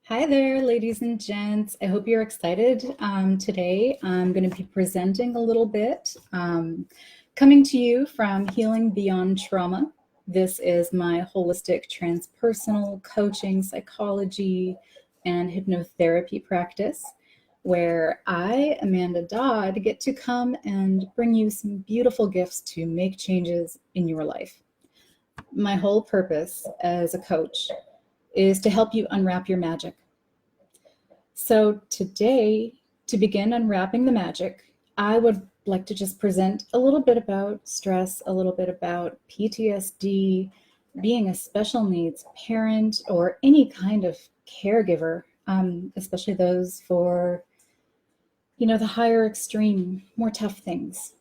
Hi there, ladies and gents. I hope you're excited. Today, I'm going to be presenting a little bit, coming to you from Healing Beyond Trauma. This is my holistic transpersonal coaching, psychology, and hypnotherapy practice, where I, Amanda Dodd, get to come and bring you some beautiful gifts to make changes in your life. My whole purpose as a coach is to help you unwrap your magic. So today, to begin unwrapping the magic, I would like to just present a little bit about stress, a little bit about PTSD, being a special needs parent or any kind of caregiver, especially those for, the higher extreme, more tough things.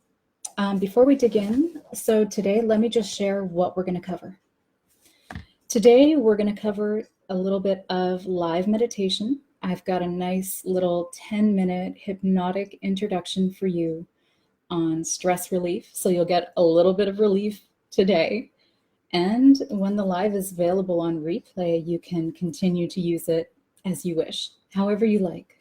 Before we dig in, so today, let me just share what we're going to cover. Today, we're going to cover a little bit of live meditation. I've got a nice little 10-minute hypnotic introduction for you on stress relief. So you'll get a little bit of relief today. And when the live is available on replay, you can continue to use it as you wish, however you like.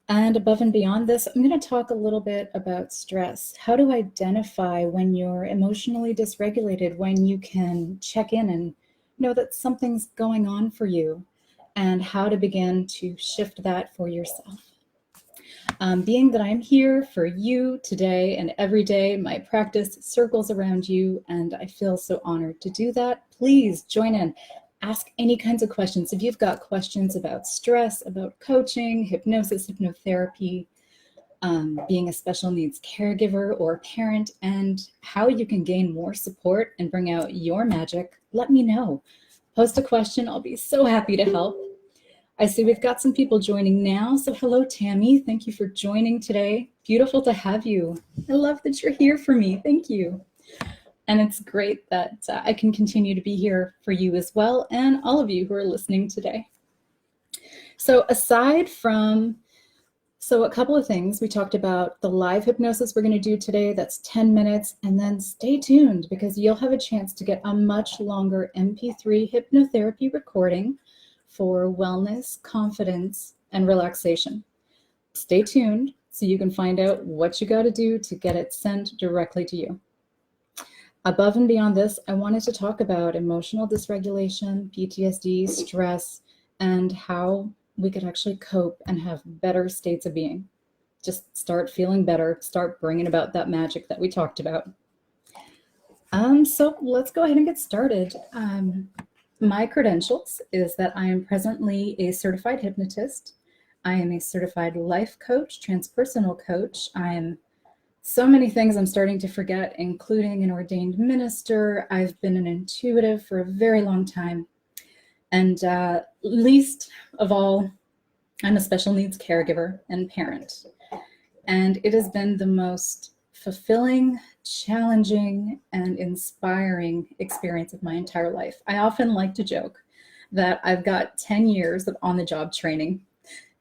And above and beyond this, I'm going to talk a little bit about stress, how to identify when you're emotionally dysregulated, when you can check in and know that something's going on for you, and how to begin to shift that for yourself. Being that I'm here for you today and every day, my practice circles around you, and I feel so honored to do that. Please join in. Ask any kinds of questions. If you've got questions about stress, about coaching, hypnosis, hypnotherapy, being a special needs caregiver or parent, and how you can gain more support and bring out your magic, let me know. Post a question. I'll be so happy to help. I see we've got some people joining now. So hello, Tammy. Thank you for joining today. Beautiful to have you. I love that you're here for me. Thank you. And it's great that I can continue to be here for you as well, and all of you who are listening today. So aside from, a couple of things. We talked about the live hypnosis we're going to do today. That's 10 minutes. And then stay tuned because you'll have a chance to get a much longer MP3 hypnotherapy recording for wellness, confidence, and relaxation. Stay tuned so you can find out what you got to do to get it sent directly to you. Above and beyond this, I wanted to talk about emotional dysregulation, PTSD, stress, and how we could actually cope and have better states of being. Just start feeling better, start bringing about that magic that we talked about. So let's go ahead and get started. My credentials is that I am presently a certified hypnotist. I am a certified life coach, transpersonal coach. I am so many things I'm starting to forget, including an ordained minister. I've been an intuitive for a very long time. And least of all, I'm a special needs caregiver and parent. And it has been the most fulfilling, challenging, and inspiring experience of my entire life. I often like to joke that I've got 10 years of on-the-job training.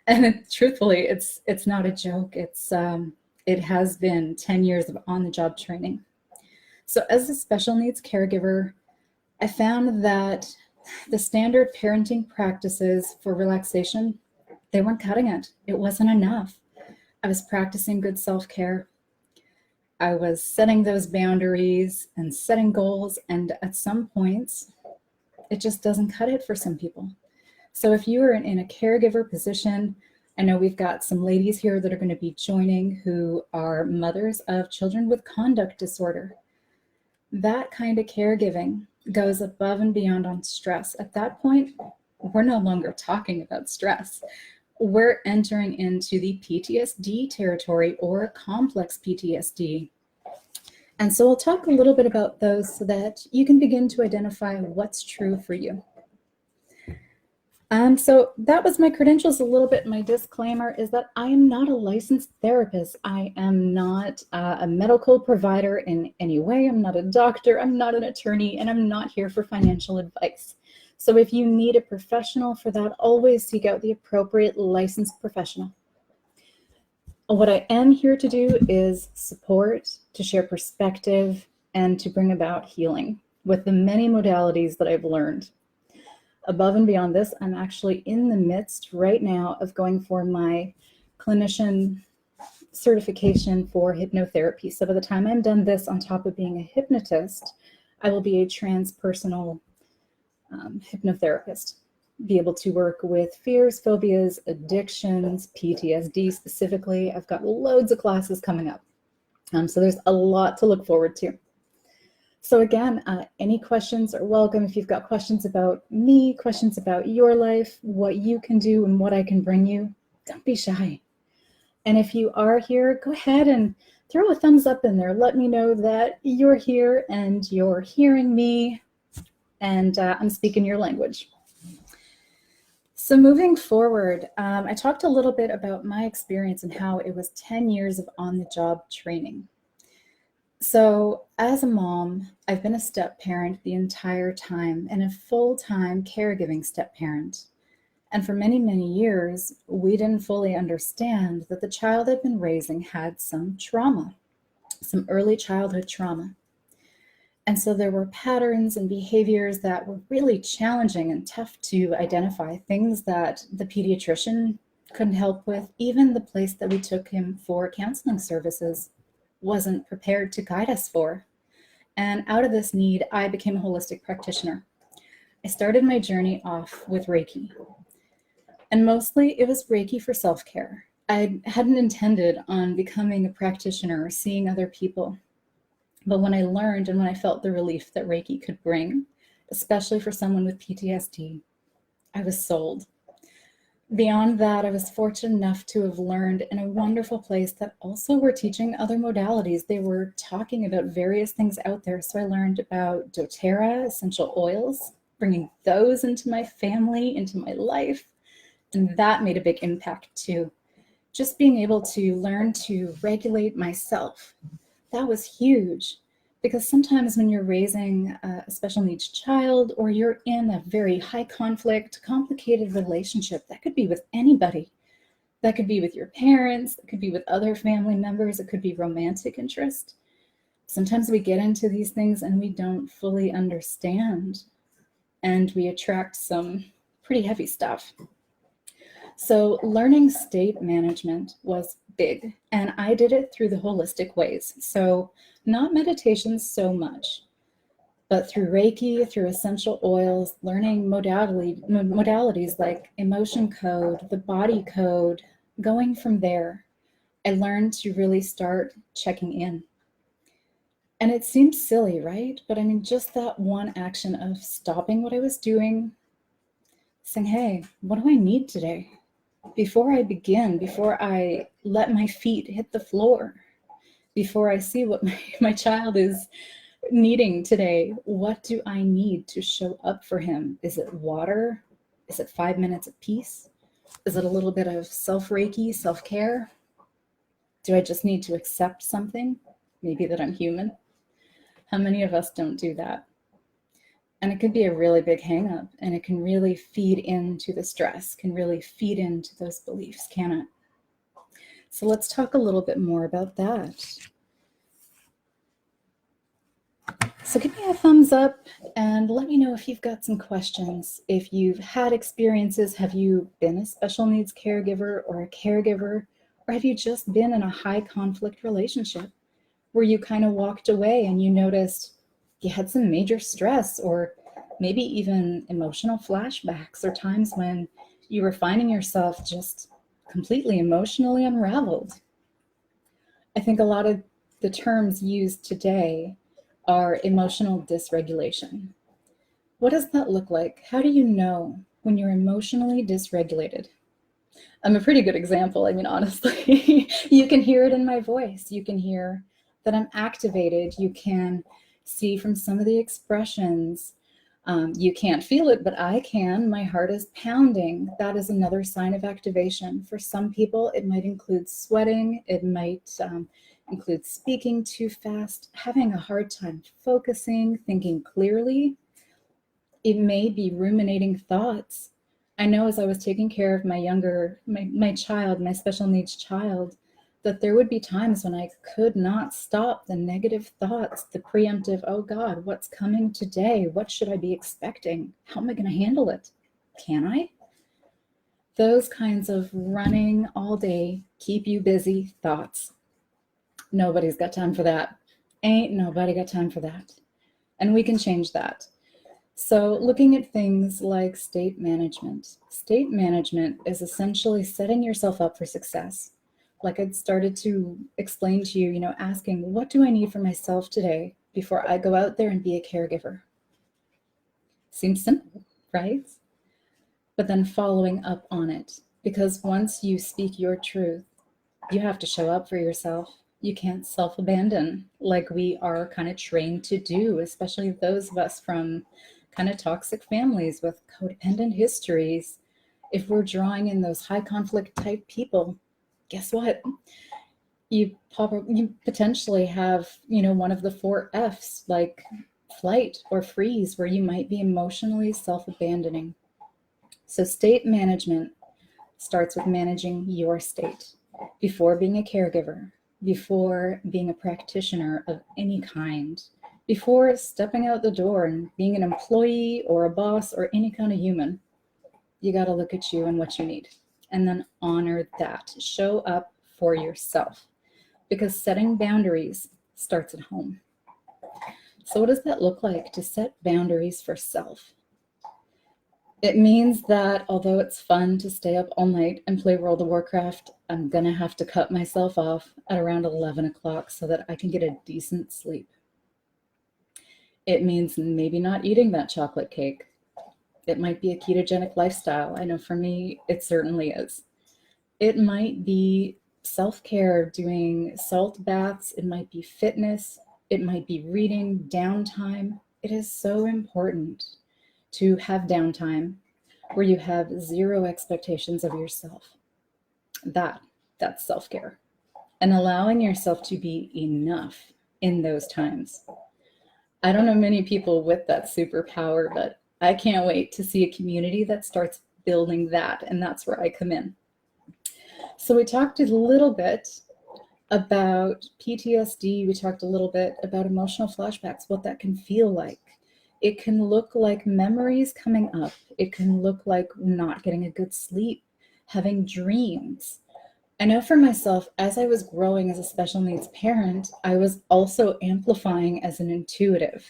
And truthfully, it's not a joke. It has been 10 years of on-the-job training. So as a special needs caregiver, I found that the standard parenting practices for relaxation, they weren't cutting it. It wasn't enough. I was practicing good self-care. I was setting those boundaries and setting goals, and at some points, it just doesn't cut it for some people. So if you are in a caregiver position, I know we've got some ladies here that are going to be joining who are mothers of children with conduct disorder. That kind of caregiving goes above and beyond on stress. At that point, we're no longer talking about stress. We're entering into the PTSD territory or complex PTSD. And so we'll talk a little bit about those so that you can begin to identify what's true for you. So that was my credentials a little bit. My disclaimer is that I am not a licensed therapist. I am not a medical provider in any way. I'm not a doctor. I'm not an attorney, and I'm not here for financial advice. So if you need a professional for that, always seek out the appropriate licensed professional. What I am here to do is support, to share perspective, and to bring about healing with the many modalities that I've learned. above and beyond this, I'm actually in the midst right now of going for my clinician certification for hypnotherapy. So by the time I'm done this, on top of being a hypnotist, I will be a transpersonal hypnotherapist, be able to work with fears, phobias, addictions, PTSD specifically. I've got loads of classes coming up. So there's a lot to look forward to. So again, any questions are welcome. If you've got questions about me, questions about your life, what you can do and what I can bring you, don't be shy. And if you are here, go ahead and throw a thumbs up in there. Let me know that you're here and you're hearing me and I'm speaking your language. So moving forward, I talked a little bit about my experience and how it was 10 years of on-the-job training. So as a mom, I've been a step parent the entire time and a full-time caregiving step parent. And for many, many years, we didn't fully understand that the child I'd been raising had some trauma, some early childhood trauma. And so there were patterns and behaviors that were really challenging and tough to identify, things that the pediatrician couldn't help with. Even the place that we took him for counseling services wasn't prepared to guide us for. And out of this need, I became a holistic practitioner. I started my journey off with Reiki. And mostly it was Reiki for self-care. I hadn't intended on becoming a practitioner or seeing other people. But when I learned and when I felt the relief that Reiki could bring, especially for someone with PTSD, I was sold. Beyond that, I was fortunate enough to have learned in a wonderful place that also were teaching other modalities. They were talking about various things out there. So I learned about Doterra, essential oils, bringing those into my family, into my life. And that made a big impact too. Just being able to learn to regulate myself. That was huge, because sometimes when you're raising a special needs child or you're in a very high conflict, complicated relationship, that could be with anybody. That could be with your parents, it could be with other family members, it could be romantic interest. Sometimes we get into these things and we don't fully understand, and we attract some pretty heavy stuff. So learning state management was big, and I did it through the holistic ways. So not meditation so much, but through Reiki, through essential oils, learning modalities like emotion code, the body code. Going from there, I learned to really start checking in. And it seems silly, right? But I mean, just that one action of stopping what I was doing, saying, hey, what do I need today? Before I begin, before I let my feet hit the floor, before I see what my child is needing today, what do I need to show up for him? Is it water? Is it 5 minutes of peace? Is it a little bit of self-Reiki, self-care? Do I just need to accept something? Maybe that I'm human? How many of us don't do that? And it could be a really big hang up, and it can really feed into the stress, can really feed into those beliefs, can it? So let's talk a little bit more about that. So give me a thumbs up and let me know if you've got some questions. If you've had experiences, have you been a special needs caregiver or a caregiver, or have you just been in a high conflict relationship where you kind of walked away and you noticed you had some major stress, or maybe even emotional flashbacks, or times when you were finding yourself just completely emotionally unraveled? I think a lot of the terms used today are emotional dysregulation. What does that look like? How do you know when you're emotionally dysregulated? I'm a pretty good example. I mean, honestly, you can hear it in my voice. You can hear that I'm activated. You can see from some of the expressions. You can't feel it, but I can. My heart is pounding. That is another sign of activation. For some people, it might include sweating. It might include speaking too fast, having a hard time focusing, thinking clearly. It may be ruminating thoughts. I know as I was taking care of my child, my special needs child, that there would be times when I could not stop the negative thoughts, the preemptive, oh God, what's coming today? What should I be expecting? How am I going to handle it? Can I? Those kinds of running all day, keep you busy thoughts. Nobody's got time for that. Ain't nobody got time for that. And we can change that. So looking at things like state management. State management is essentially setting yourself up for success. Like I'd started to explain to you, asking, what do I need for myself today before I go out there and be a caregiver? Seems simple, right? But then following up on it, because once you speak your truth, you have to show up for yourself. You can't self-abandon like we are kind of trained to do, especially those of us from kind of toxic families with codependent histories. If we're drawing in those high conflict type people, guess what? You potentially have, one of the 4 F's, like flight or freeze, where you might be emotionally self-abandoning. So state management starts with managing your state before being a caregiver, before being a practitioner of any kind, before stepping out the door and being an employee or a boss or any kind of human. You got to look at you and what you need, and then honor that. Show up for yourself, because setting boundaries starts at home. So what does that look like to set boundaries for self? It means that although it's fun to stay up all night and play World of Warcraft, I'm going to have to cut myself off at around 11 o'clock so that I can get a decent sleep. It means maybe not eating that chocolate cake. It might be a ketogenic lifestyle. I know for me, it certainly is. It might be self-care, doing salt baths. It might be fitness. It might be reading, downtime. It is so important to have downtime where you have zero expectations of yourself. That's self-care. And allowing yourself to be enough in those times. I don't know many people with that superpower, but I can't wait to see a community that starts building that, and that's where I come in. So we talked a little bit about PTSD. We talked a little bit about emotional flashbacks, what that can feel like. It can look like memories coming up. It can look like not getting a good sleep, having dreams. I know for myself, as I was growing as a special needs parent, I was also amplifying as an intuitive.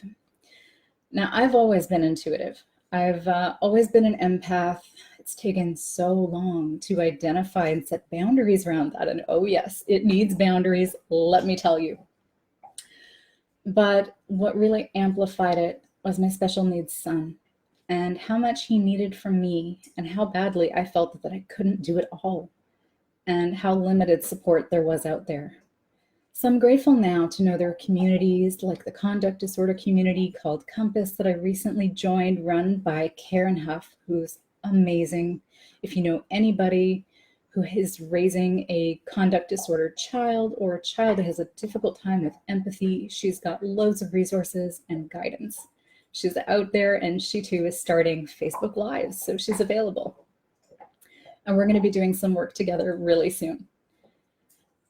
Now, I've always been intuitive. I've always been an empath. It's taken so long to identify and set boundaries around that. And oh yes, it needs boundaries, let me tell you. But what really amplified it was my special needs son, and how much he needed from me, and how badly I felt that I couldn't do it all, and how limited support there was out there. So I'm grateful now to know there are communities like the conduct disorder community called Compass that I recently joined, run by Karen Huff, who's amazing. If you know anybody who is raising a conduct disorder child, or a child that has a difficult time with empathy, she's got loads of resources and guidance. She's out there, and she too is starting Facebook Lives, so she's available. And we're going to be doing some work together really soon.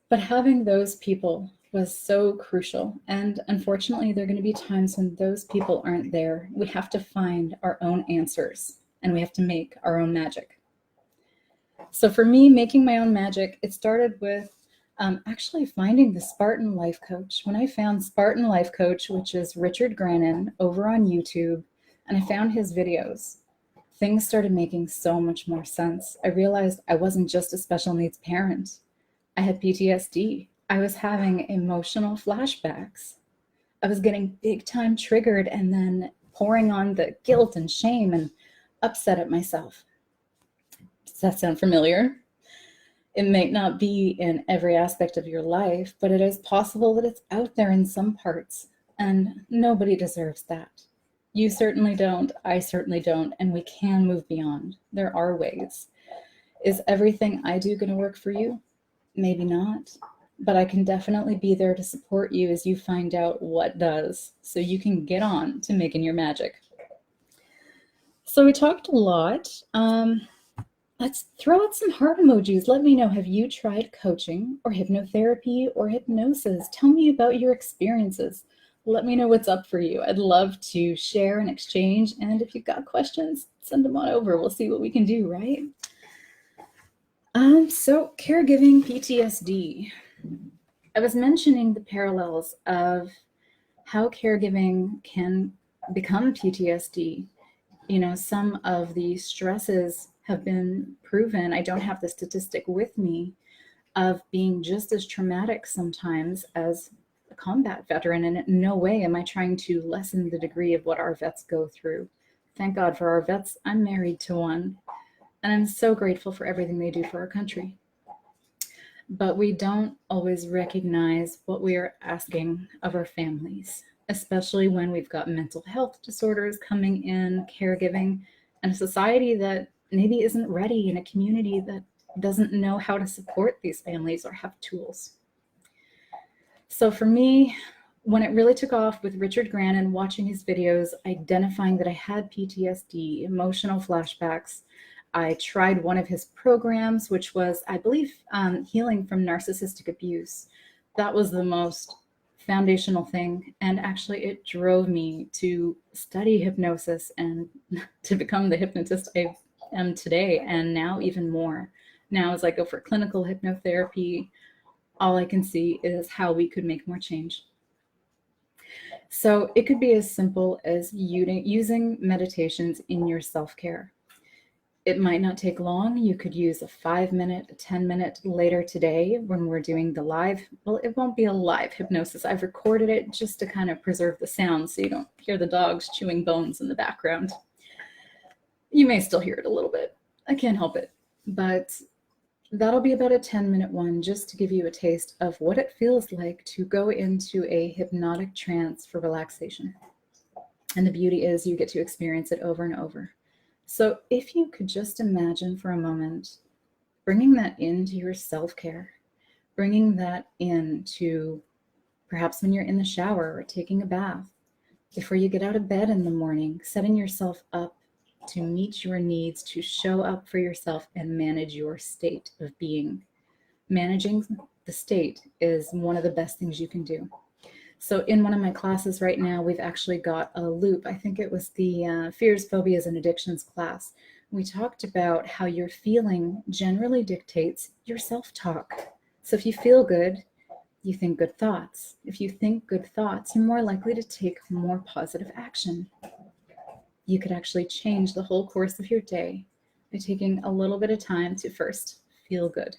But having those people was so crucial. And unfortunately, there are going to be times when those people aren't there. We have to find our own answers, and we have to make our own magic. So for me, making my own magic, it started with actually finding the Spartan Life Coach. When I found Spartan Life Coach, which is Richard Grannon over on YouTube, and I found his videos, things started making so much more sense. I realized I wasn't just a special needs parent. I had PTSD. I was having emotional flashbacks. I was getting big time triggered and then pouring on the guilt and shame and upset at myself. Does that sound familiar? It may not be in every aspect of your life, but it is possible that it's out there in some parts, and nobody deserves that. You certainly don't, I certainly don't, and we can move beyond. There are ways. Is everything I do going to work for you? Maybe not, but I can definitely be there to support you as you find out what does, so you can get on to making your magic. So we talked a lot. Let's throw out some heart emojis. Let me know, have you tried coaching or hypnotherapy or hypnosis? Tell me about your experiences. let me know what's up for you. I'd love to share and exchange. And if you've got questions, send them on over. We'll see what we can do, right? So caregiving PTSD. I was mentioning the parallels of how caregiving can become PTSD. You know, some of the stresses have been proven, I don't have the statistic with me, of being just as traumatic sometimes as a combat veteran. And in no way am I trying to lessen the degree of what our vets go through. Thank God for our vets. I'm married to one, and I'm so grateful for everything they do for our country. But we don't always recognize what we are asking of our families, especially when we've got mental health disorders coming in, caregiving, and a society that maybe isn't ready, in a community that doesn't know how to support these families or have tools. So for me, when it really took off with Richard Grannon, watching his videos, identifying that I had PTSD, emotional flashbacks, I tried one of his programs, which was, I believe, healing from narcissistic abuse. That was the most foundational thing. And actually, it drove me to study hypnosis and to become the hypnotist I am today, and now even more. Now, as I go for clinical hypnotherapy, all I can see is how we could make more change. So it could be as simple as using meditations in your self-care. It might not take long. You could use a 5-minute, a 10-minute later today when we're doing the live. Well, it won't be a live hypnosis. I've recorded it just to kind of preserve the sound so you don't hear the dogs chewing bones in the background. You may still hear it a little bit. I can't help it. But that'll be about a 10-minute one, just to give you a taste of what it feels like to go into a hypnotic trance for relaxation. And the beauty is you get to experience it over and over. So if you could just imagine for a moment, bringing that into your self-care, bringing that into perhaps when you're in the shower or taking a bath, before you get out of bed in the morning, setting yourself up to meet your needs, to show up for yourself and manage your state of being. Managing the state is one of the best things you can do. So in one of my classes right now, we've actually got a loop. I think it was the Fears, Phobias, and Addictions class. We talked about how your feeling generally dictates your self-talk. So if you feel good, you think good thoughts. If you think good thoughts, you're more likely to take more positive action. You could actually change the whole course of your day by taking a little bit of time to first feel good.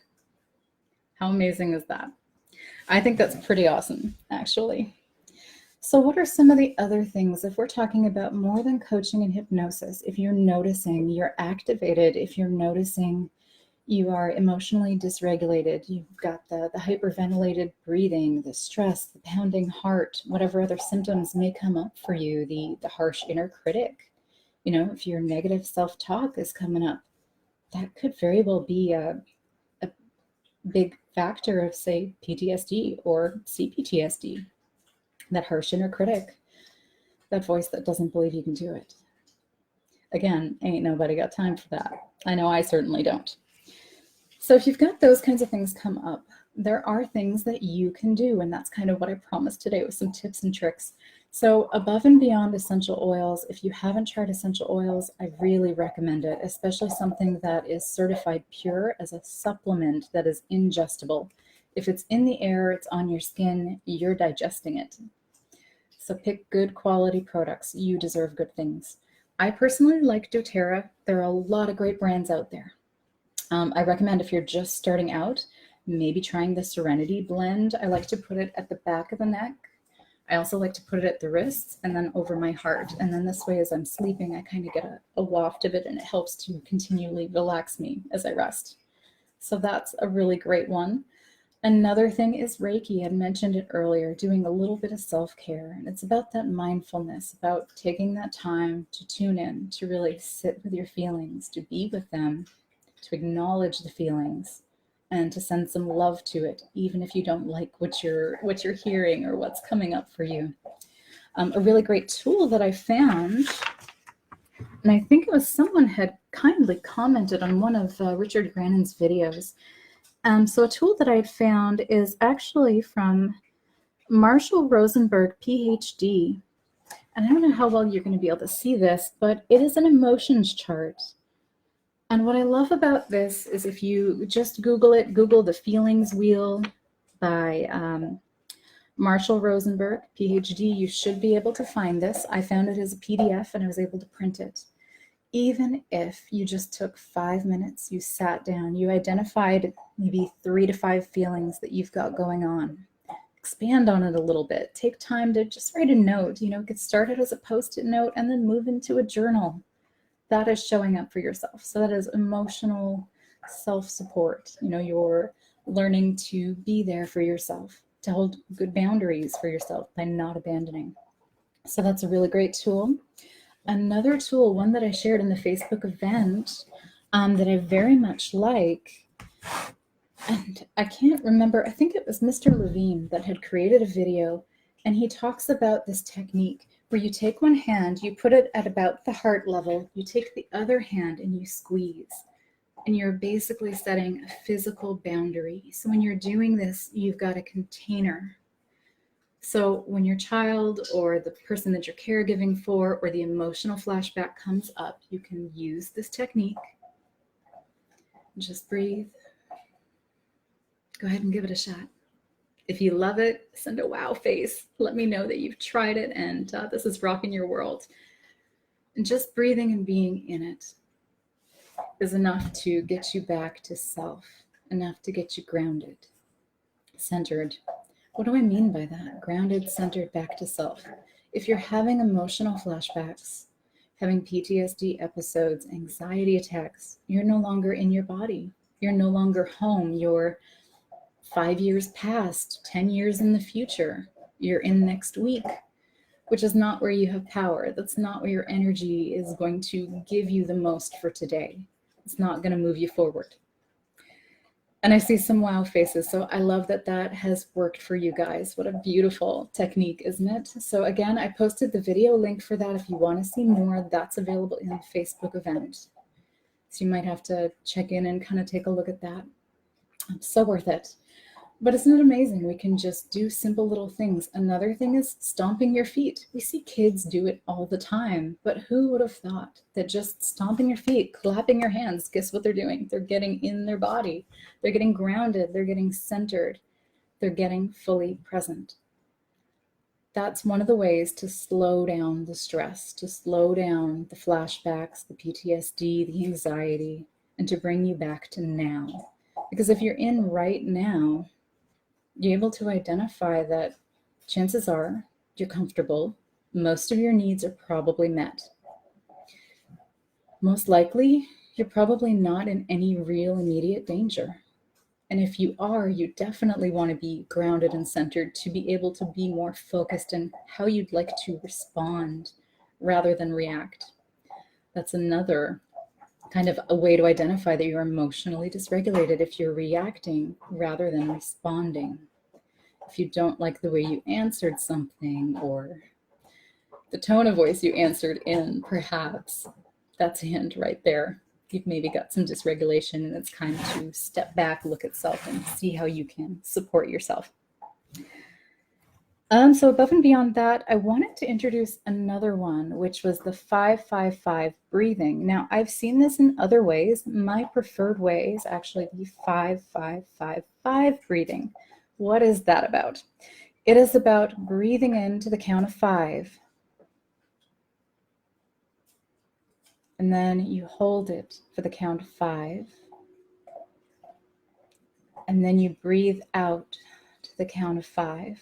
How amazing is that? I think that's pretty awesome, actually. So what are some of the other things, if we're talking about more than coaching and hypnosis, if you're noticing you're activated, if you're noticing you are emotionally dysregulated, you've got the hyperventilated breathing, the stress, the pounding heart, whatever other symptoms may come up for you, the harsh inner critic, you know, if your negative self-talk is coming up, that could very well be a big factor of, say, PTSD or Cptsd, that harsh inner critic, that voice that doesn't believe you can do it. Again, ain't nobody got time for that. I know I certainly don't. So if you've got those kinds of things come up, there are things that you can do, and that's kind of what I promised today with some tips and tricks. So above and beyond essential oils, if you haven't tried essential oils, I really recommend it, especially something that is certified pure as a supplement that is ingestible. If it's in the air, it's on your skin, you're digesting it. So pick good quality products. You deserve good things. I personally like Doterra. There are a lot of great brands out there. I recommend if you're just starting out, maybe trying the Serenity blend. I like to put it at the back of the neck. I also like to put it at the wrists and then over my heart. And then this way, as I'm sleeping, I kind of get a waft of it, and it helps to continually relax me as I rest. So that's a really great one. Another thing is Reiki. I mentioned it earlier, doing a little bit of self-care. And it's about that mindfulness, about taking that time to tune in, to really sit with your feelings, to be with them, to acknowledge the feelings, and to send some love to it, even if you don't like what you're hearing or what's coming up for you. A really great tool that I found, and I think it was someone had kindly commented on one of Richard Grannon's videos. So a tool that I had found is actually from Marshall Rosenberg, PhD, and I don't know how well you're going to be able to see this, but it is an emotions chart. And what I love about this is if you just Google it, Google the feelings wheel by Marshall Rosenberg, PhD, you should be able to find this. I found it as a PDF and I was able to print it. Even if you just took 5 minutes, you sat down, you identified maybe 3 to 5 feelings that you've got going on. Expand on it a little bit. Take time to just write a note, get started as a Post-it note and then move into a journal. That is showing up for yourself. So that is emotional self-support. You're learning to be there for yourself, to hold good boundaries for yourself by not abandoning. So that's a really great tool. Another tool, one that I shared in the Facebook event that I very much like, and I can't remember, I think it was Mr. Levine that had created a video, and he talks about this technique where you take one hand, you put it at about the heart level, you take the other hand and you squeeze. And you're basically setting a physical boundary. So when you're doing this, you've got a container. So when your child or the person that you're caregiving for or the emotional flashback comes up, you can use this technique. Just breathe. Go ahead and give it a shot. If you love it, send a wow face. Let me know that you've tried it and this is rocking your world. And just breathing and being in it is enough to get you back to self, enough to get you grounded, centered. What do I mean by that? Grounded, centered, back to self. If you're having emotional flashbacks, having PTSD episodes, anxiety attacks, you're no longer in your body. You're no longer home. You're 5 years past, 10 years in the future. You're in next week, which is not where you have power. That's not where your energy is going to give you the most for today. It's not going to move you forward. And I see some wow faces. So I love that that has worked for you guys. What a beautiful technique, isn't it? So again, I posted the video link for that. If you want to see more, that's available in the Facebook event. So you might have to check in and kind of take a look at that. So worth it. But isn't it amazing? We can just do simple little things. Another thing is stomping your feet. We see kids do it all the time, but who would have thought that just stomping your feet, clapping your hands, guess what they're doing? They're getting in their body. They're getting grounded. They're getting centered. They're getting fully present. That's one of the ways to slow down the stress, to slow down the flashbacks, the PTSD, the anxiety, and to bring you back to now. Because if you're in right now, you're able to identify that chances are you're comfortable. Most of your needs are probably met. Most likely, you're probably not in any real immediate danger. And if you are, you definitely want to be grounded and centered to be able to be more focused in how you'd like to respond rather than react. That's another kind of a way to identify that you're emotionally dysregulated if you're reacting rather than responding. If you don't like the way you answered something or the tone of voice you answered in, perhaps, that's a hint right there. You've maybe got some dysregulation and it's time to step back, look at self, and see how you can support yourself. So above and beyond that, I wanted to introduce another one, which was the 5-5-5 breathing. Now, I've seen this in other ways. My preferred way is actually the 5-5-5-5 breathing. What is that about? It is about breathing into the count of 5. And then you hold it for the count of 5. And then you breathe out to the count of 5.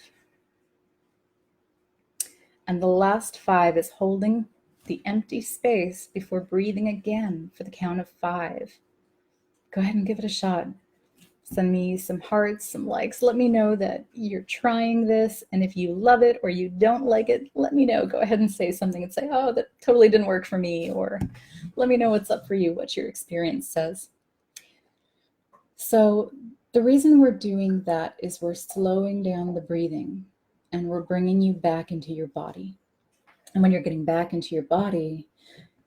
And the last 5 is holding the empty space before breathing again for the count of 5. Go ahead and give it a shot. Send me some hearts, some likes. Let me know that you're trying this. And if you love it or you don't like it, let me know. Go ahead and say something and say, oh, that totally didn't work for me. Or let me know what's up for you, what your experience says. So the reason we're doing that is we're slowing down the breathing and we're bringing you back into your body. And when you're getting back into your body,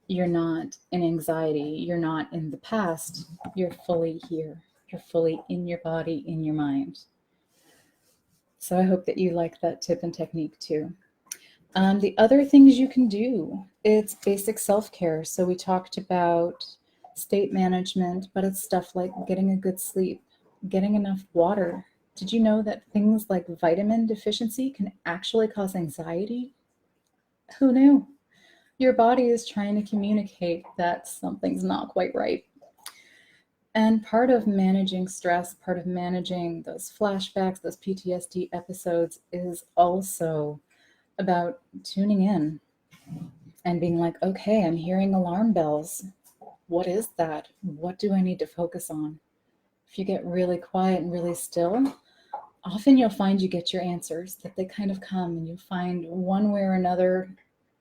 you're not in anxiety. You're not in the past. You're fully here. You're fully in your body, in your mind. So I hope that you like that tip and technique too. The other things you can do, it's basic self-care. So we talked about state management, but it's stuff like getting a good sleep, getting enough water. Did you know that things like vitamin deficiency can actually cause anxiety? Who knew? Your body is trying to communicate that something's not quite right. And part of managing stress, part of managing those flashbacks, those PTSD episodes is also about tuning in and being like, okay, I'm hearing alarm bells. What is that? What do I need to focus on? If you get really quiet and really still, often you'll find you get your answers, that they kind of come, and you find one way or another,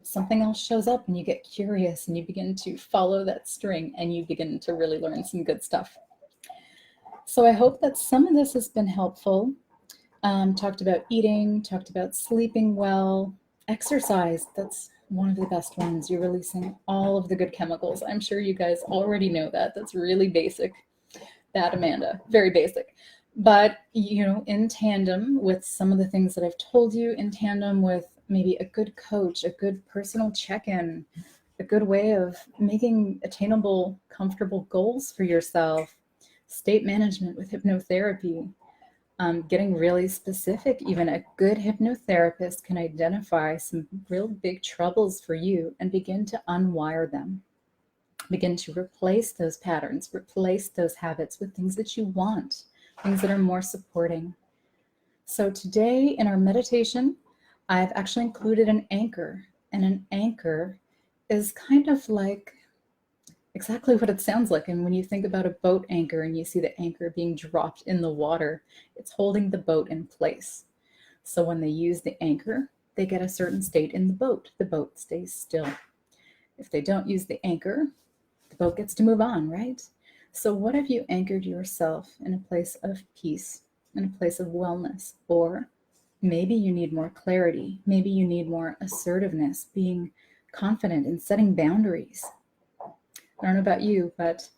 something else shows up and you get curious and you begin to follow that string and you begin to really learn some good stuff. So I hope that some of this has been helpful. Talked about eating, talked about sleeping well, exercise. That's one of the best ones. You're releasing all of the good chemicals. I'm sure you guys already know that. That's really basic. That, Amanda, very basic. But, in tandem with some of the things that I've told you, in tandem with maybe a good coach, a good personal check-in, a good way of making attainable, comfortable goals for yourself, state management with hypnotherapy, getting really specific. Even a good hypnotherapist can identify some real big troubles for you and begin to unwire them. Begin to replace those patterns, replace those habits with things that you want, things that are more supporting. So today in our meditation, I've actually included an anchor, and an anchor is kind of like exactly what it sounds like. And when you think about a boat anchor and you see the anchor being dropped in the water, it's holding the boat in place. So when they use the anchor, they get a certain state in the boat. The boat stays still. If they don't use the anchor, the boat gets to move on, right? So what have you anchored yourself in a place of peace, in a place of wellness? Or maybe you need more clarity. Maybe you need more assertiveness, being confident in setting boundaries. I don't know about you, but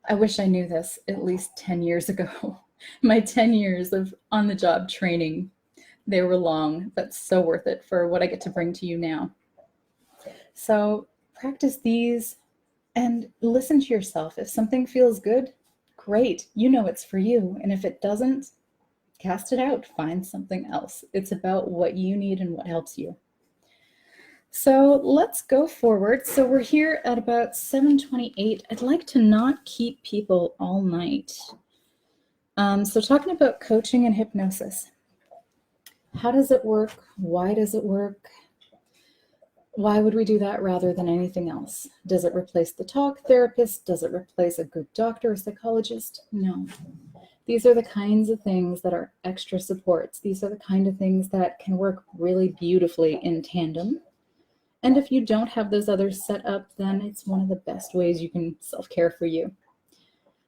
I wish I knew this at least 10 years ago. My 10 years of on-the-job training, they were long, but so worth it for what I get to bring to you now. So practice these and listen to yourself. If something feels good, great. You know it's for you. And if it doesn't, cast it out. Find something else. It's about what you need and what helps you. So let's go forward. So we're here at about 7:28. I'd like to not keep people all night. So talking about coaching and hypnosis. How does it work? Why does it work? Why would we do that rather than anything else? Does it replace the talk therapist? Does it replace a good doctor or psychologist? No. These are the kinds of things that are extra supports. These are the kind of things that can work really beautifully in tandem. And if you don't have those others set up, then it's one of the best ways you can self-care for you.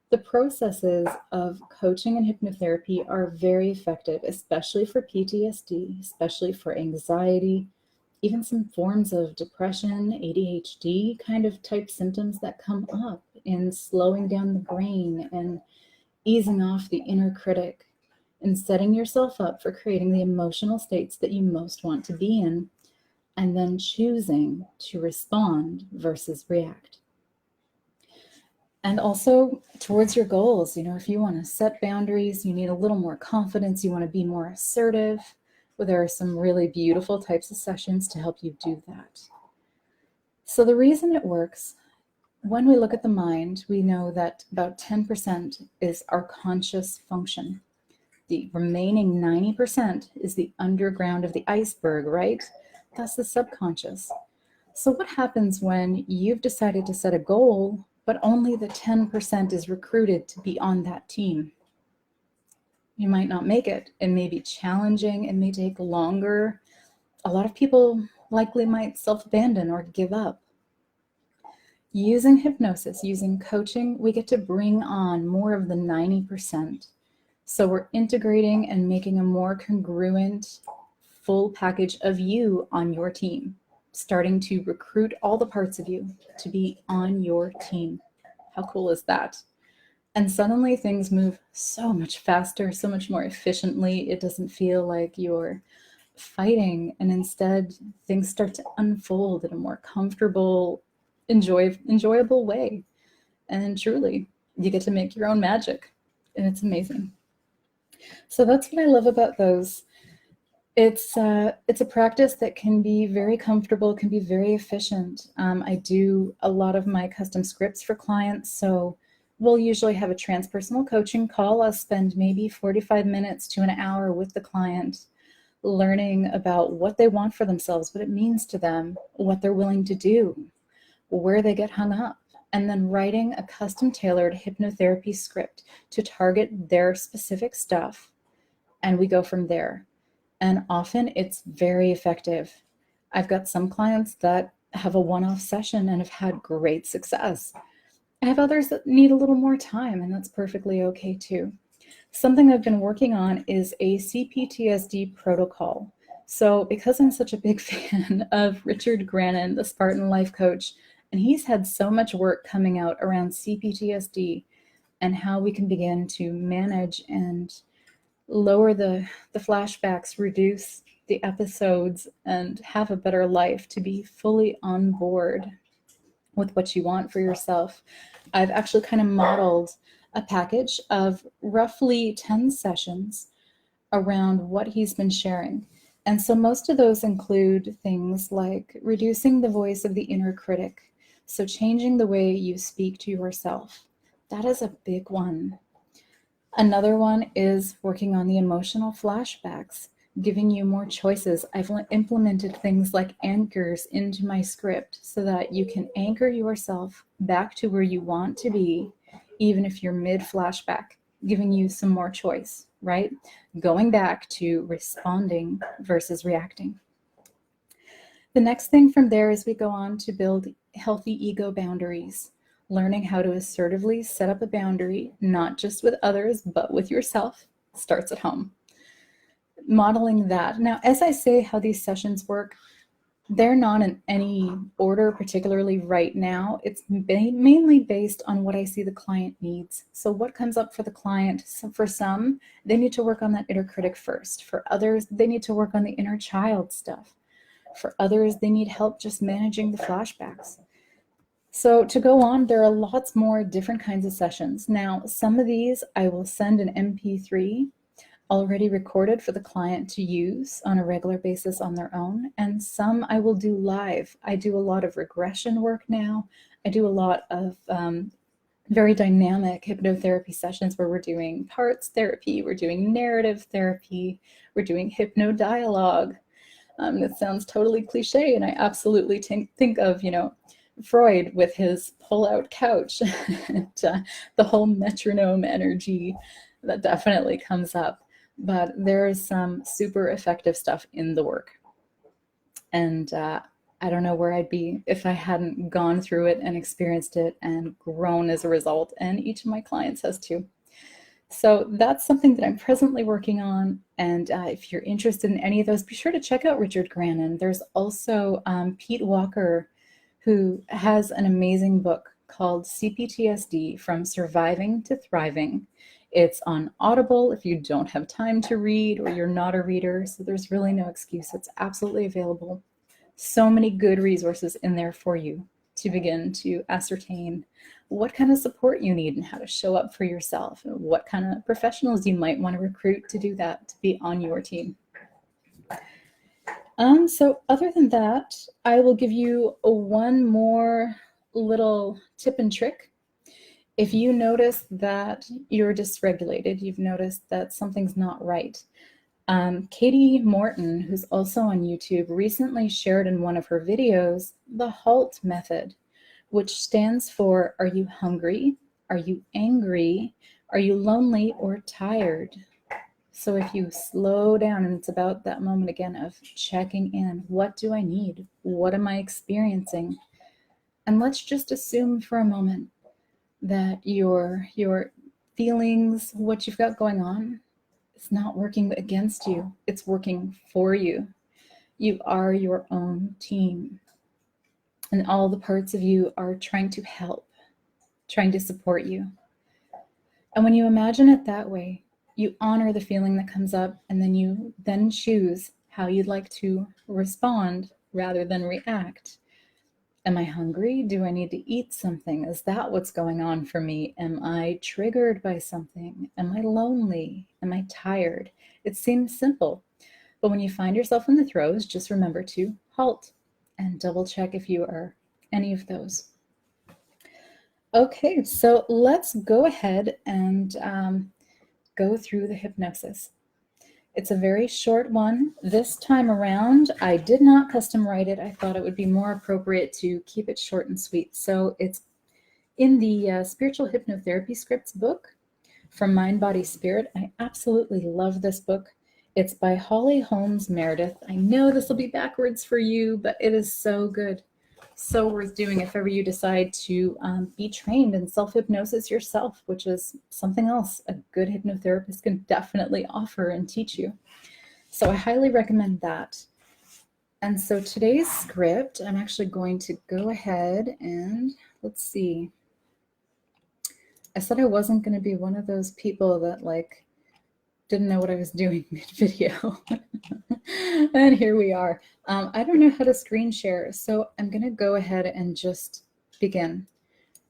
The processes of coaching and hypnotherapy are very effective, especially for PTSD, especially for anxiety, even some forms of depression, ADHD kind of type symptoms that come up in slowing down the brain and easing off the inner critic and setting yourself up for creating the emotional states that you most want to be in, and then choosing to respond versus react. And also towards your goals, if you want to set boundaries, you need a little more confidence, you want to be more assertive, well, there are some really beautiful types of sessions to help you do that. So the reason it works, when we look at the mind, we know that about 10% is our conscious function. The remaining 90% is the underground of the iceberg, right? That's the subconscious. So what happens when you've decided to set a goal, but only the 10% is recruited to be on that team? You might not make it. It may be challenging. It may take longer. A lot of people likely might self-abandon or give up. Using hypnosis, using coaching, we get to bring on more of the 90%. So we're integrating and making a more congruent, full package of you on your team, starting to recruit all the parts of you to be on your team. How cool is that? And suddenly things move so much faster, so much more efficiently. It doesn't feel like you're fighting, and instead things start to unfold in a more comfortable, enjoyable way. And truly, you get to make your own magic, and it's amazing. So that's what I love about those. It's a practice that can be very comfortable, can be very efficient. I do a lot of my custom scripts for clients, so we'll usually have a transpersonal coaching call. I'll spend maybe 45 minutes to an hour with the client, learning about what they want for themselves, what it means to them, what they're willing to do, where they get hung up, and then writing a custom tailored hypnotherapy script to target their specific stuff. And we go from there. And often it's very effective. I've got some clients that have a one-off session and have had great success. I have others that need a little more time, and that's perfectly okay too. Something I've been working on is a Cptsd protocol. So because I'm such a big fan of Richard Grannon, the Spartan life coach, and he's had so much work coming out around CPTSD and how we can begin to manage and lower the flashbacks, reduce the episodes, and have a better life, to be fully on board with what you want for yourself. I've actually kind of modeled a package of roughly 10 sessions around what he's been sharing. And so most of those include things like reducing the voice of the inner critic. So changing the way you speak to yourself. That is a big one. Another one is working on the emotional flashbacks, giving you more choices. I've implemented things like anchors into my script so that you can anchor yourself back to where you want to be, even if you're mid-flashback, giving you some more choice, right? Going back to responding versus reacting. The next thing from there is we go on to build healthy ego boundaries. Learning how to assertively set up a boundary, not just with others, but with yourself, starts at home. Modeling that. Now, as I say how these sessions work, they're not in any order particularly right now. It's mainly based on what I see the client needs. So what comes up for the client? So for some, they need to work on that inner critic first. For others, they need to work on the inner child stuff. For others, they need help just managing the flashbacks. So to go on, there are lots more different kinds of sessions. Now, some of these I will send an MP3 already recorded for the client to use on a regular basis on their own, and some I will do live. I do a lot of regression work now. I do a lot of very dynamic hypnotherapy sessions where we're doing parts therapy, we're doing narrative therapy, we're doing hypnodialogue. That sounds totally cliche, and I absolutely think of, Freud with his pull-out couch and the whole metronome energy that definitely comes up. But there is some super effective stuff in the work. And I don't know where I'd be if I hadn't gone through it and experienced it and grown as a result. And each of my clients has too. So that's something that I'm presently working on. And if you're interested in any of those, be sure to check out Richard Grannon. There's also Pete Walker, who has an amazing book called CPTSD, From Surviving to Thriving. It's on Audible if you don't have time to read or you're not a reader, so there's really no excuse. It's absolutely available. So many good resources in there for you to begin to ascertain what kind of support you need and how to show up for yourself, and what kind of professionals you might want to recruit to do that, to be on your team. So other than that, I will give you one more little tip and trick. If you notice that you're dysregulated, you've noticed that something's not right. Katie Morton, who's also on YouTube, recently shared in one of her videos the Halt Method, which stands for, are you hungry? Are you angry? Are you lonely or tired? So if you slow down, and it's about that moment again of checking in, what do I need? What am I experiencing? And let's just assume for a moment that your feelings, what you've got going on, is not working against you. It's working for you. You are your own team. And all the parts of you are trying to help, trying to support you. And when you imagine it that way, you honor the feeling that comes up, and then you then choose how you'd like to respond rather than react. Am I hungry? Do I need to eat something? Is that what's going on for me? Am I triggered by something? Am I lonely? Am I tired? It seems simple, but when you find yourself in the throes, just remember to halt and double check if you are any of those. Okay, so let's go ahead and go through the hypnosis. It's a very short one. This time around, I did not custom write it. I thought it would be more appropriate to keep it short and sweet. So it's in the Spiritual Hypnotherapy Scripts book from Mind, Body, Spirit. I absolutely love this book. It's by Holly Holmes Meredith. I know this will be backwards for you, but it is so good. So worth doing if ever you decide to be trained in self-hypnosis yourself, which is something else a good hypnotherapist can definitely offer and teach you. So I highly recommend that. And so today's script, I'm actually going to go ahead and let's see. I said I wasn't going to be one of those people that like didn't know what I was doing mid-video. And here we are. I don't know how to screen share, so I'm going to go ahead and just begin.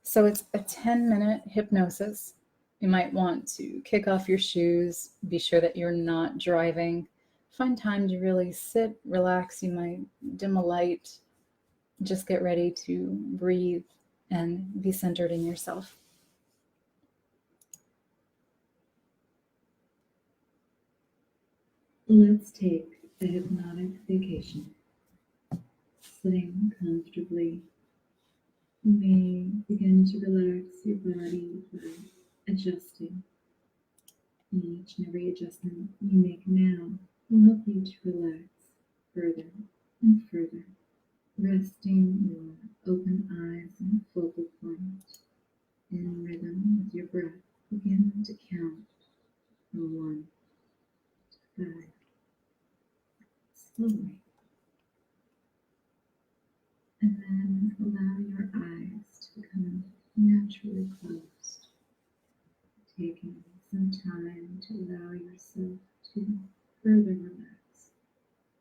So it's a 10-minute hypnosis. You might want to kick off your shoes, be sure that you're not driving. Find time to really sit, relax. You might dim a light. Just get ready to breathe and be centered in yourself. Let's take a hypnotic vacation. Sitting comfortably, you may begin to relax your body by adjusting. Each and every adjustment you make now will help you to relax further and further, resting your open eyes and focal point in rhythm with your breath. Begin to count from 1 to 5 slowly. And then allow your eyes to become naturally closed, taking some time to allow yourself to further relax,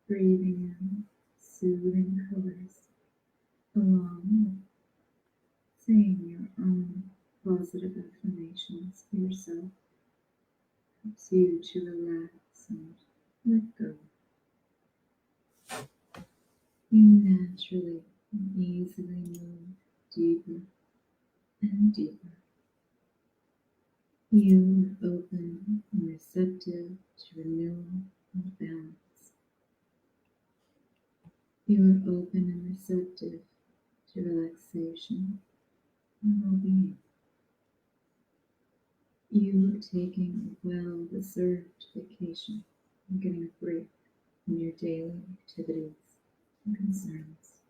breathing in soothing colors, along with saying your own positive affirmations for yourself, helps you to relax and let go. You naturally and easily move deeper and deeper. You are open and receptive to renewal and balance. You are open and receptive to relaxation and well-being. You are taking a well-deserved vacation and getting a break from your daily activities and concerns.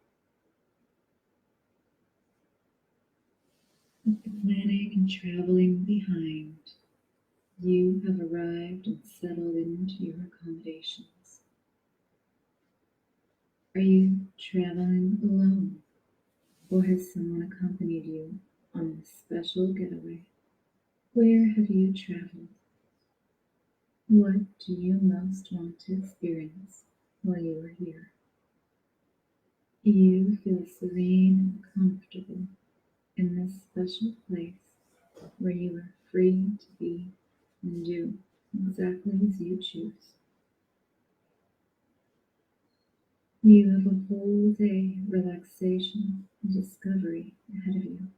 With the planning and traveling behind, you have arrived and settled into your accommodations. Are you traveling alone, or has someone accompanied you on this special getaway? Where have you traveled? What do you most want to experience while you are here? You feel serene and comfortable in this special place where you are free to be and do exactly as you choose. You have a whole day of relaxation and discovery ahead of you.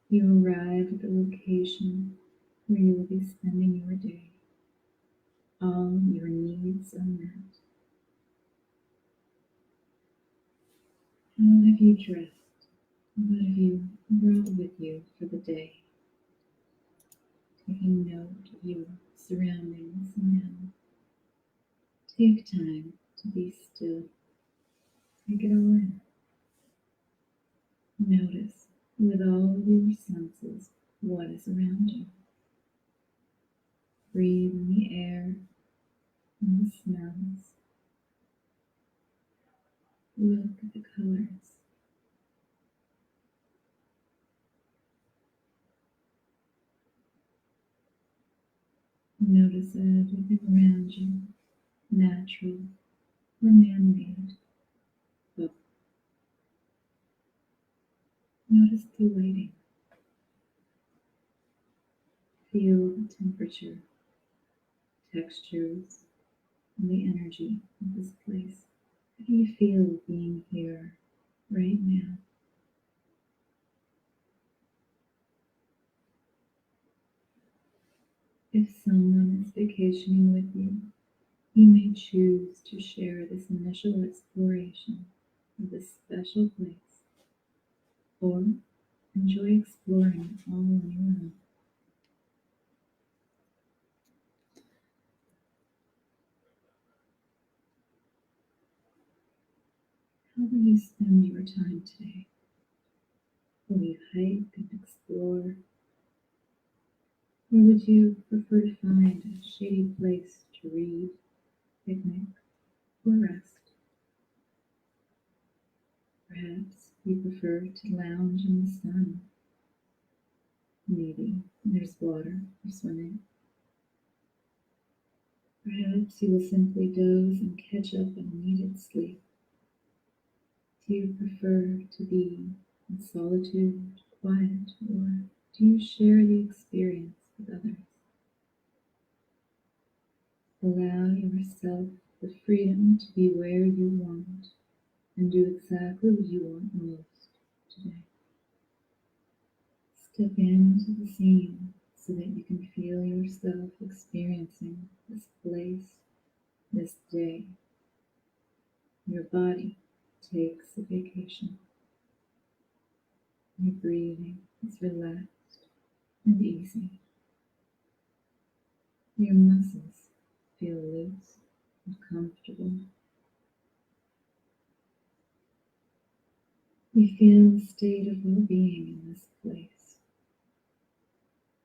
You arrive at the location where you will be spending your day. All your needs are met. How have you dressed? What have you brought with you for the day? Taking note of your surroundings now. Take time to be still. Take it all in. Notice with all of your senses what is around you. Breathe in the air and the smells. Look at the colors. Notice everything around you, natural or man-made. Notice the lighting. Feel the temperature, textures, and the energy of this place. How do you feel being here right now? If someone is vacationing with you, you may choose to share this initial exploration of this special place, or enjoy exploring it all on your own. How will you spend your time today? Will you hike and explore? Or would you prefer to find a shady place to read, picnic, or rest? Perhaps you prefer to lounge in the sun. Maybe there's water for swimming. Perhaps you will simply doze and catch up on needed sleep. Do you prefer to be in solitude, quiet, or do you share the experience with others? Allow yourself the freedom to be where you want and do exactly what you want most today. Step into the scene so that you can feel yourself experiencing this place, this day. Your body takes a vacation. Your breathing is relaxed and easy. Your muscles feel loose and comfortable. You feel a state of well-being in this place.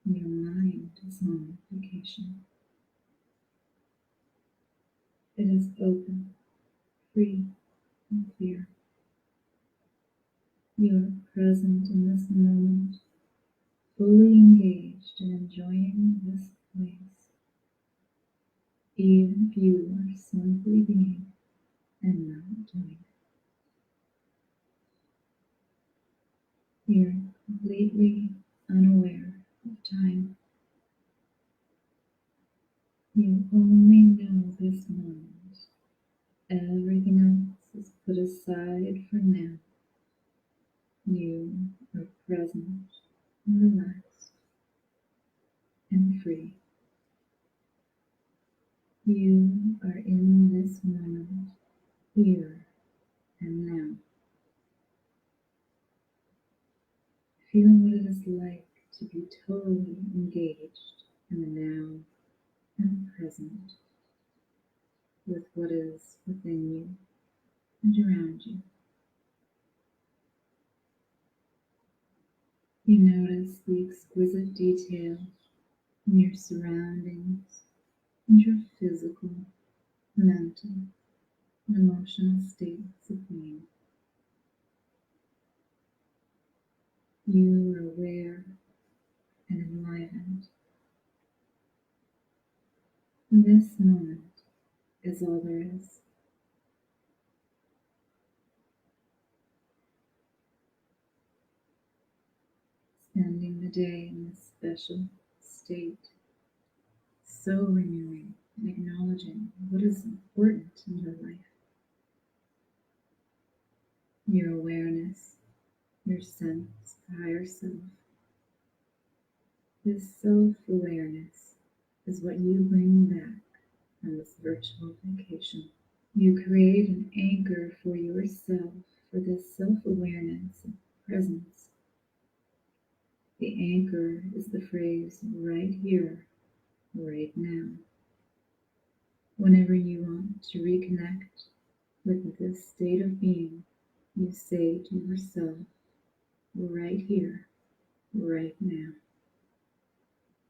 Your mind is on vacation. It is open, free, and clear. You are present in this moment, fully engaged in enjoying this place, even if you are simply being and not doing. You're completely unaware of time. You only know this moment. Everything else is put aside for now. You are present and relaxed and free. You are in this moment, here and now. Feeling what it is like to be totally engaged in the now and present with what is within you and around you. You notice the exquisite detail in your surroundings and your physical, mental, and emotional states of being. You are aware and enlivened. This moment is all there is. Spending the day in this special state, so renewing and acknowledging what is important in your life. Your awareness, your sense of higher self. This self-awareness is what you bring back on this virtual vacation. You create an anchor for yourself for this self-awareness and presence. The anchor is the phrase right here, right now. Whenever you want to reconnect with this state of being, you say to yourself, right here, right now.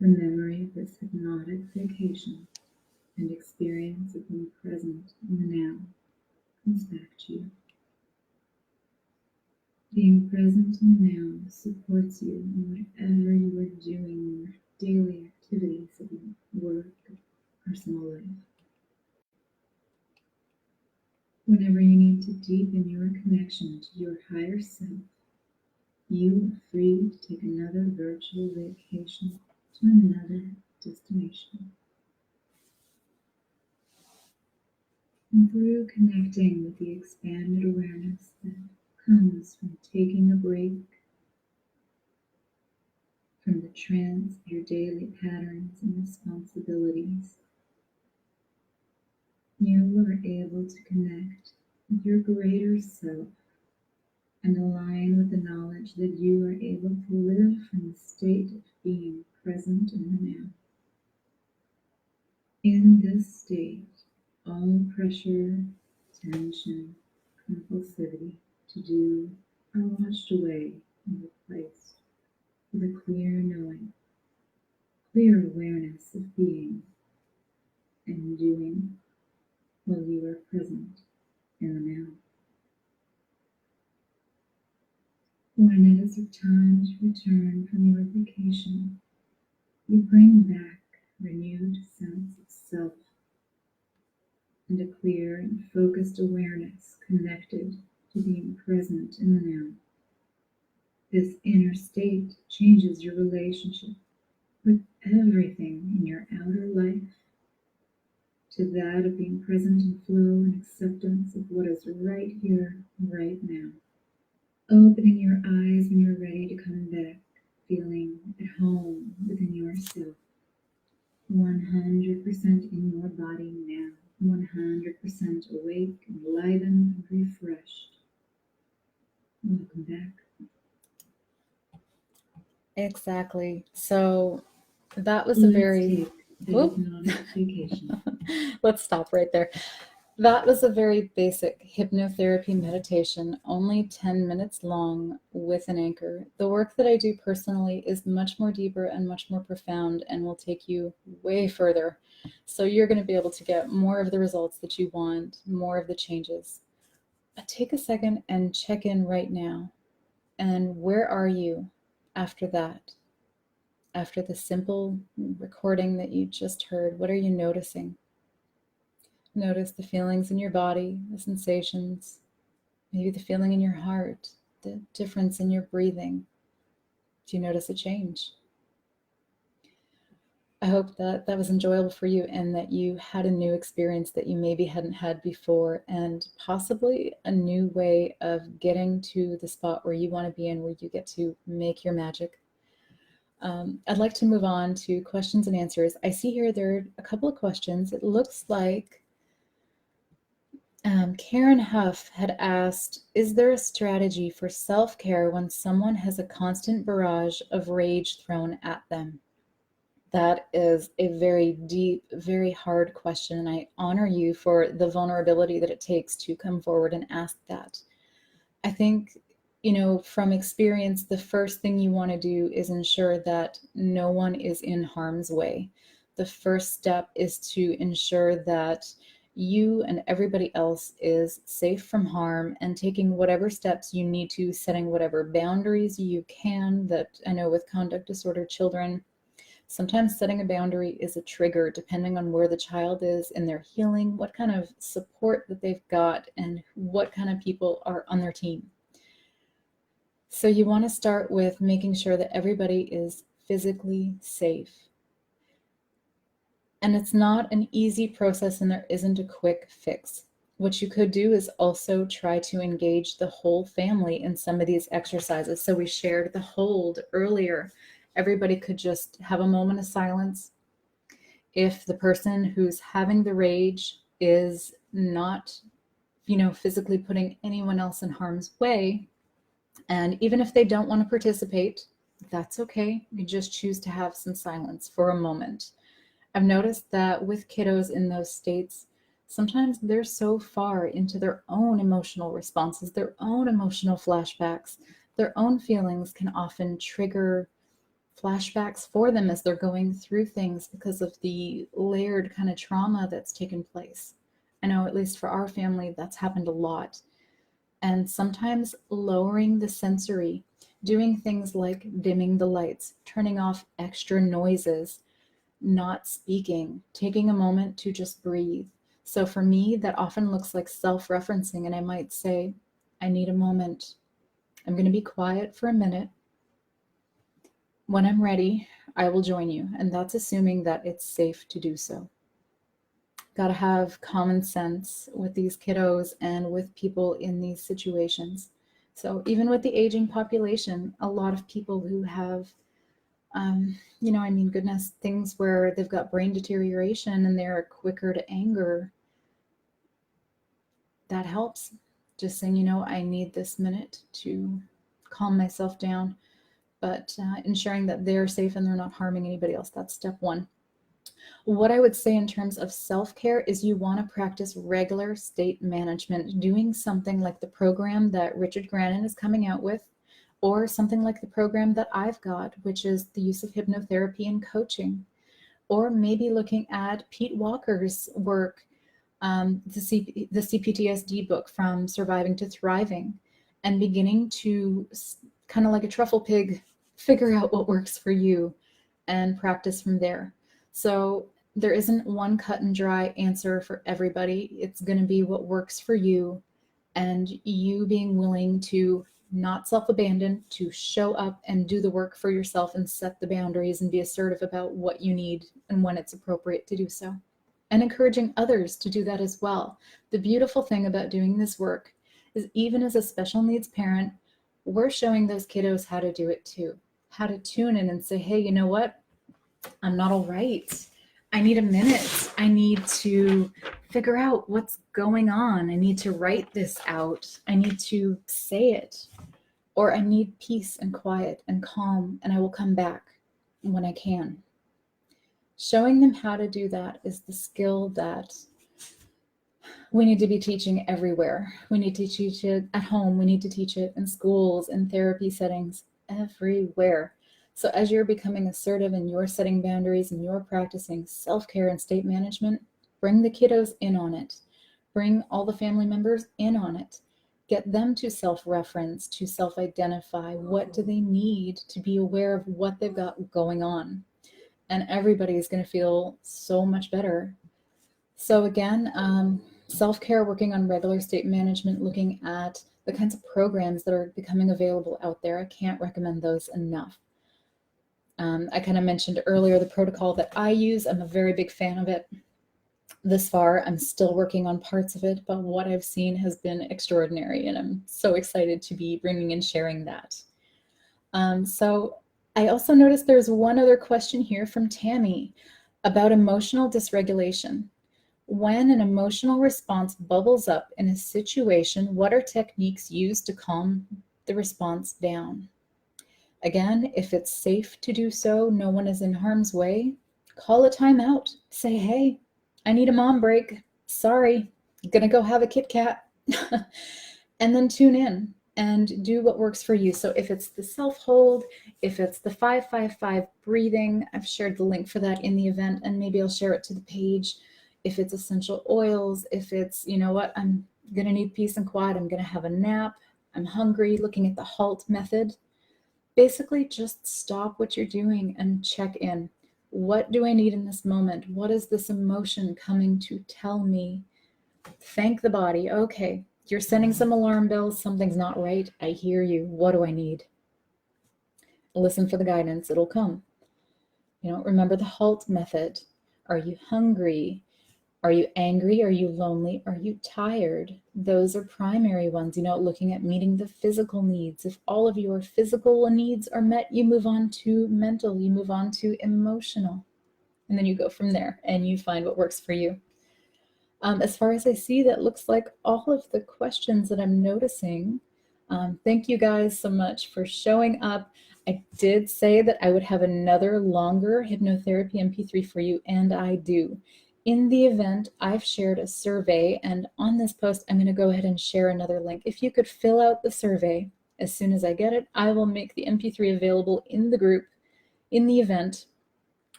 The memory of this hypnotic vacation and experience of being present in the now comes back to you. Being present in the now supports you in whatever you are doing in your daily activities of work life. Whenever you need to deepen your connection to your higher self, you are free to take another virtual vacation to another destination. And through connecting with the expanded awareness that comes from taking a break from the trance of your daily patterns and responsibilities, you are able to connect with your greater self and align with the knowledge that you are able to live from the state of being present in the now. In this state, all pressure, tension, compulsivity to do are washed away and replaced with a clear knowing, clear awareness of being and doing while you are present in the now. When it is time to return from your vacation, you bring back a renewed sense of self and a clear and focused awareness connected to being present in the now. This inner state changes your relationship with everything in your outer life to that of being present in flow and acceptance of what is right here, right now. Opening your eyes when you're ready to come back, feeling at home within yourself, 100% in your body now, 100% awake, enlivened, and refreshed. Welcome back. Exactly. So that was a very... Let's take a hypnotic vacation. Let's stop right there. That was a very basic hypnotherapy meditation, only 10 minutes long with an anchor. The work that I do personally is much more deeper and much more profound and will take you way further. So you're going to be able to get more of the results that you want, more of the changes. Take a second and check in right now. And where are you after that? After the simple recording that you just heard, what are you noticing? Notice the feelings in your body, the sensations, maybe the feeling in your heart, the difference in your breathing. Do you notice a change? I hope that that was enjoyable for you and that you had a new experience that you maybe hadn't had before, and possibly a new way of getting to the spot where you want to be and where you get to make your magic. I'd like to move on to questions and answers. I see here there are a couple of questions. It looks like Karen Huff had asked, is there a strategy for self-care when someone has a constant barrage of rage thrown at them? That is a very deep, very hard question, and I honor you for the vulnerability that it takes to come forward and ask that. I think, from experience, the first thing you want to do is ensure that no one is in harm's way. The first step is to ensure that you and everybody else is safe from harm and taking whatever steps you need to, setting whatever boundaries you can. That I know with conduct disorder children, sometimes setting a boundary is a trigger depending on where the child is in their healing, what kind of support that they've got, and what kind of people are on their team. So you want to start with making sure that everybody is physically safe. And it's not an easy process and there isn't a quick fix. What you could do is also try to engage the whole family in some of these exercises. So we shared the hold earlier. Everybody could just have a moment of silence. If the person who's having the rage is not, physically putting anyone else in harm's way, and even if they don't want to participate, that's okay. You just choose to have some silence for a moment. I've noticed that with kiddos in those states, sometimes they're so far into their own emotional responses, their own emotional flashbacks, their own feelings can often trigger flashbacks for them as they're going through things because of the layered kind of trauma that's taken place. I know, at least for our family, that's happened a lot. And sometimes lowering the sensory, doing things like dimming the lights, turning off extra noises, not speaking, taking a moment to just breathe. So for me, that often looks like self-referencing, and I might say, I need a moment. I'm going to be quiet for a minute. When I'm ready, I will join you. And that's assuming that it's safe to do so. Got to have common sense with these kiddos and with people in these situations. So even with the aging population, a lot of people who have, goodness, things where they've got brain deterioration and they're quicker to anger, that helps. Just saying, I need this minute to calm myself down, but ensuring that they're safe and they're not harming anybody else. That's step one. What I would say in terms of self-care is you want to practice regular state management, doing something like the program that Richard Grannon is coming out with, or something like the program that I've got, which is the use of hypnotherapy and coaching, or maybe looking at Pete Walker's work, the Cptsd book, From Surviving to Thriving, and beginning to, kind of like a truffle pig, figure out what works for you and practice from there. So there isn't one cut and dry answer for everybody. It's going to be what works for you, and you being willing to not self-abandon, to show up and do the work for yourself and set the boundaries and be assertive about what you need and when it's appropriate to do so. And encouraging others to do that as well. The beautiful thing about doing this work is, even as a special needs parent, we're showing those kiddos how to do it too. How to tune in and say, hey, you know what? I'm not all right. I need a minute. I need to figure out what's going on. I need to write this out. I need to say it. Or I need peace and quiet and calm, and I will come back when I can. Showing them how to do that is the skill that we need to be teaching everywhere. We need to teach it at home. We need to teach it in schools, in therapy settings, everywhere. So as you're becoming assertive and you're setting boundaries and you're practicing self-care and state management, bring the kiddos in on it. Bring all the family members in on it. Get them to self-reference, to self-identify. What do they need to be aware of what they've got going on? And everybody is going to feel so much better. So again, self-care, working on regular state management, looking at the kinds of programs that are becoming available out there. I can't recommend those enough. I kind of mentioned earlier the protocol that I use. I'm a very big fan of it. This far, I'm still working on parts of it, but what I've seen has been extraordinary, and I'm so excited to be bringing and sharing that. So I also noticed there's one other question here from Tammy about emotional dysregulation. When an emotional response bubbles up in a situation, what are techniques used to calm the response down? Again, if it's safe to do so, no one is in harm's way, call a timeout. Say, hey, I need a mom break. Sorry, I'm gonna go have a Kit Kat. And then tune in and do what works for you. So if it's the self-hold, if it's the 5-5-5 breathing, I've shared the link for that in the event, and maybe I'll share it to the page. If it's essential oils, if it's, you know what, I'm gonna need peace and quiet, I'm gonna have a nap, I'm hungry, looking at the Halt Method. Basically, just stop what you're doing and check in. What do I need in this moment? What is this emotion coming to tell me? Thank the body. Okay, you're sending some alarm bells. Something's not right. I hear you. What do I need? Listen for the guidance. It'll come. Remember the Halt Method. Are you hungry? Are you angry? Are you lonely? Are you tired? Those are primary ones, looking at meeting the physical needs. If all of your physical needs are met, you move on to mental, you move on to emotional, and then you go from there and you find what works for you. As far as I see, that looks like all of the questions that I'm noticing. Thank you guys so much for showing up. I did say that I would have another longer hypnotherapy MP3 for you, and I do. In the event, I've shared a survey, and on this post, I'm going to go ahead and share another link. If you could fill out the survey as soon as I get it, I will make the MP3 available in the group in the event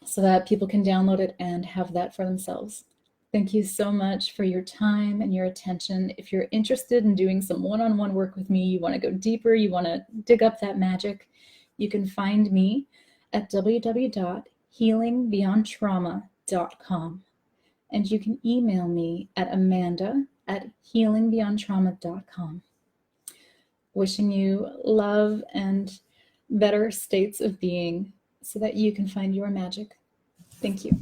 so that people can download it and have that for themselves. Thank you so much for your time and your attention. If you're interested in doing some one-on-one work with me, you want to go deeper, you want to dig up that magic, you can find me at www.healingthebeyond.com. healingbeyondtrauma.com. And you can email me at amanda@healingbeyondtrauma.com. Wishing you love and better states of being so that you can find your magic. Thank you.